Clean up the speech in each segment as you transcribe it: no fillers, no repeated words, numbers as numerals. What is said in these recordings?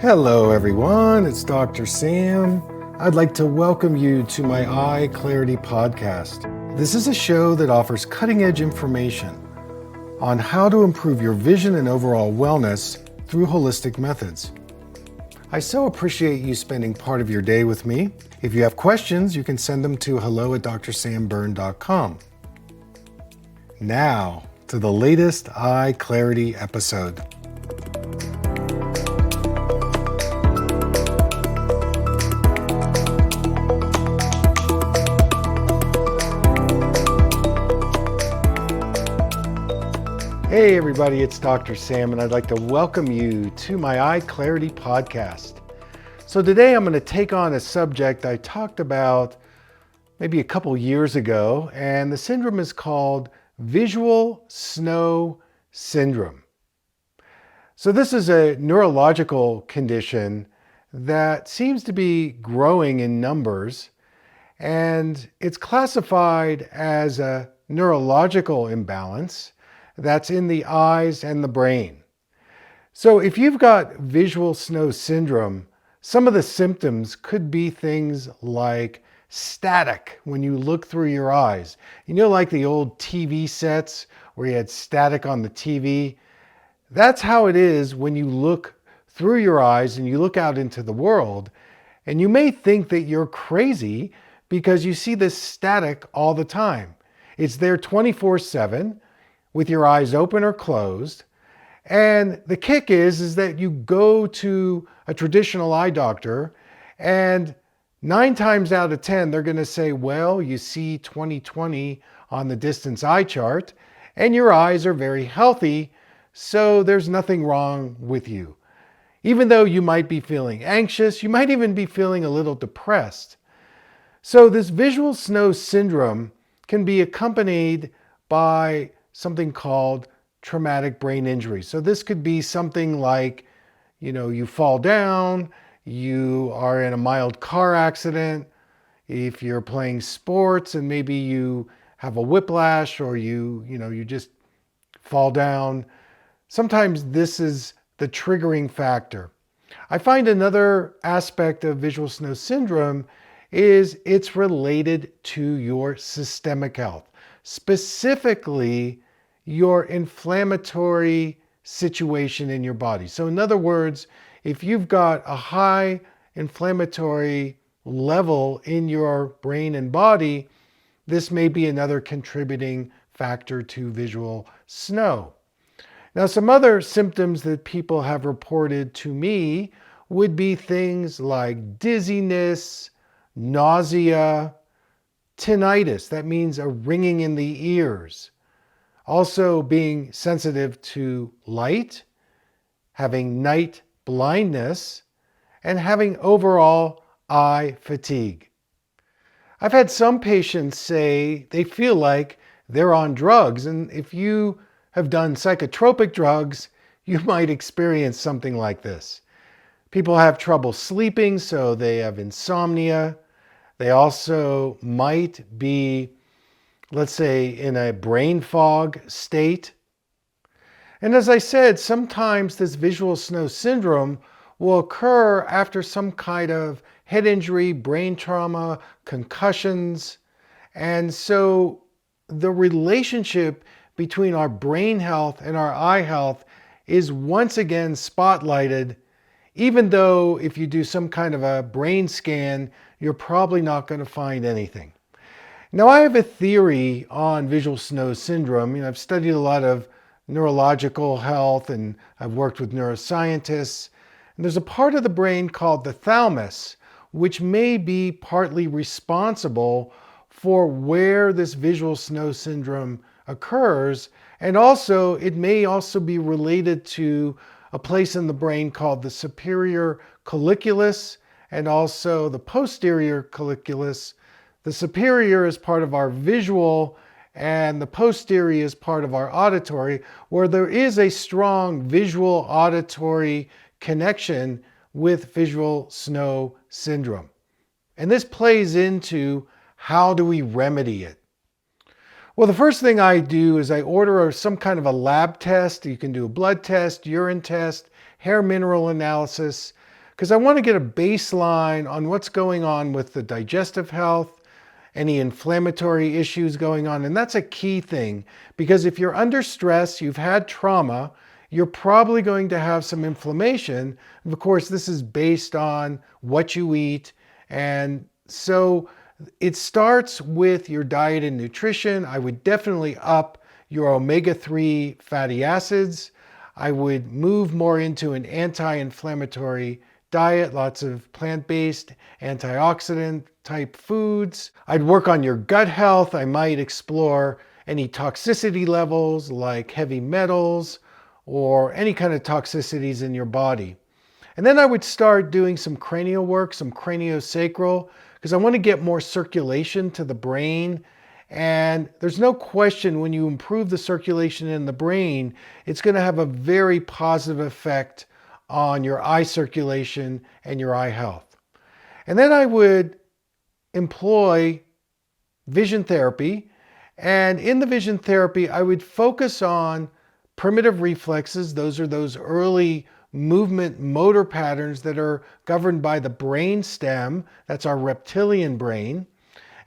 Hello everyone, it's Dr. Sam. I'd like to welcome you to my EyeClarity podcast. This is a show that offers cutting-edge information on how to improve your vision and overall wellness through holistic methods. I so appreciate you spending part of your day with me. If you have questions, you can send them to hello@drsamberne.com. Now, to the latest EyeClarity episode. Hey everybody, it's Dr. Sam, and I'd like to welcome you to my EyeClarity podcast. So today I'm going to take on a subject I talked about maybe a couple years ago, and the syndrome is called visual snow syndrome. So this is a neurological condition that seems to be growing in numbers, and it's classified as a neurological imbalance that's in the eyes and the brain. So if you've got visual snow syndrome, some of the symptoms could be things like static when you look through your eyes. You know, like the old TV sets where you had static on the TV? That's how it is when you look through your eyes and you look out into the world. And you may think that you're crazy because you see this static all the time. It's there 24/7. With your eyes open or closed. And the kick is that you go to a traditional eye doctor, and 9 times out of 10, they're going to say, well, you see 20/20 on the distance eye chart, and your eyes are very healthy, so there's nothing wrong with you. Even though you might be feeling anxious, you might even be feeling a little depressed. So this visual snow syndrome can be accompanied by something called traumatic brain injury. So this could be something like, you fall down, you are in a mild car accident, if you're playing sports and maybe you have a whiplash or you just fall down. Sometimes this is the triggering factor. I find another aspect of visual snow syndrome is it's related to your systemic health. Specifically, your inflammatory situation in your body. So in other words, if you've got a high inflammatory level in your brain and body, this may be another contributing factor to visual snow. Now, some other symptoms that people have reported to me would be things like dizziness, nausea, tinnitus, that means a ringing in the ears. Also being sensitive to light, having night blindness, and having overall eye fatigue. I've had some patients say they feel like they're on drugs, and if you have done psychotropic drugs, you might experience something like this. People have trouble sleeping, so they have insomnia. They also might be, let's say, in a brain fog state. And as I said, sometimes this visual snow syndrome will occur after some kind of head injury, brain trauma, concussions. And so the relationship between our brain health and our eye health is once again spotlighted, even though if you do some kind of a brain scan, you're probably not going to find anything. Now, I have a theory on visual snow syndrome. I've studied a lot of neurological health and I've worked with neuroscientists. And there's a part of the brain called the thalamus, which may be partly responsible for where this visual snow syndrome occurs. And also, it may also be related to a place in the brain called the superior colliculus and also the posterior colliculus. The superior is part of our visual and the posterior is part of our auditory, where there is a strong visual auditory connection with visual snow syndrome. And this plays into how do we remedy it? Well, the first thing I do is I order some kind of a lab test. You can do a blood test, urine test, hair mineral analysis, because I want to get a baseline on what's going on with the digestive health, any inflammatory issues going on. And that's a key thing, because if you're under stress, you've had trauma, you're probably going to have some inflammation. Of course, this is based on what you eat. And so it starts with your diet and nutrition. I would definitely up your omega-3 fatty acids. I would move more into an anti-inflammatory diet, lots of plant-based antioxidant type foods. I'd work on your gut health. I might explore any toxicity levels like heavy metals or any kind of toxicities in your body. And then I would start doing some cranial work, some craniosacral, because I want to get more circulation to the brain. And there's no question when you improve the circulation in the brain, it's going to have a very positive effect on your eye circulation and your eye health. And then I would employ vision therapy. And in the vision therapy, I would focus on primitive reflexes. Those are those early movement motor patterns that are governed by the brain stem. That's our reptilian brain.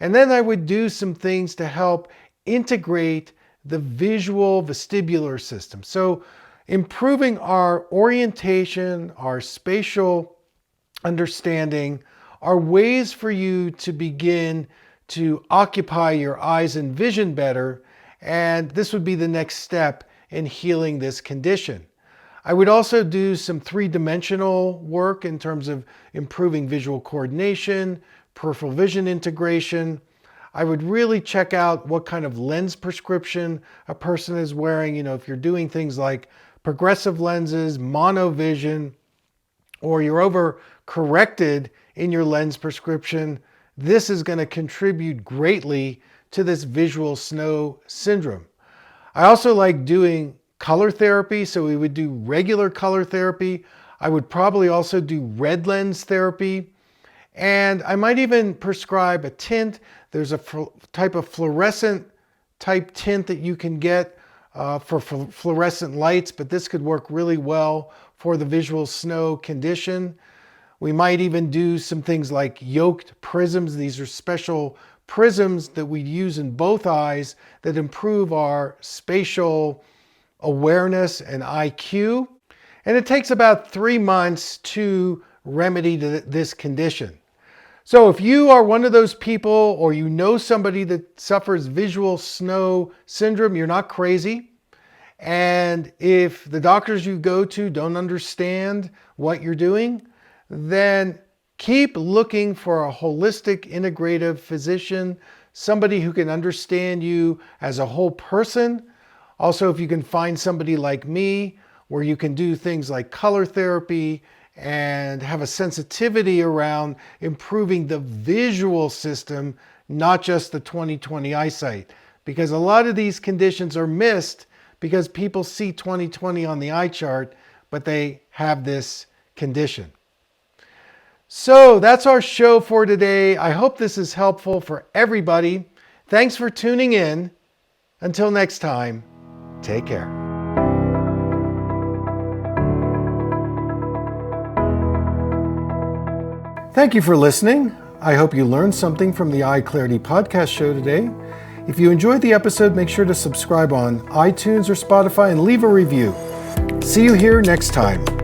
And then I would do some things to help integrate the visual vestibular system. So improving our orientation, our spatial understanding, are ways for you to begin to occupy your eyes and vision better. And this would be the next step in healing this condition. I would also do some three-dimensional work in terms of improving visual coordination, peripheral vision integration. I would really check out what kind of lens prescription a person is wearing. If you're doing things like progressive lenses, monovision, or you're over-corrected in your lens prescription, this is going to contribute greatly to this visual snow syndrome. I also like doing color therapy, so we would do regular color therapy. I would probably also do red lens therapy. And I might even prescribe a tint. There's a type of fluorescent type tint that you can get for fluorescent lights, but this could work really well for the visual snow condition. We might even do some things like yoked prisms. These are special prisms that we use in both eyes that improve our spatial awareness and IQ. And it takes about 3 months to remedy this condition. So if you are one of those people, or you know somebody that suffers visual snow syndrome, you're not crazy. And if the doctors you go to don't understand what you're doing, then keep looking for a holistic, integrative physician, somebody who can understand you as a whole person. Also, if you can find somebody like me, where you can do things like color therapy and have a sensitivity around improving the visual system, not just the 20/20 eyesight. Because a lot of these conditions are missed because people see 20/20 on the eye chart, but they have this condition. So that's our show for today. I hope this is helpful for everybody. Thanks for tuning in. Until next time, take care. Thank you for listening. I hope you learned something from the EyeClarity podcast show today. If you enjoyed the episode, make sure to subscribe on iTunes or Spotify and leave a review. See you here next time.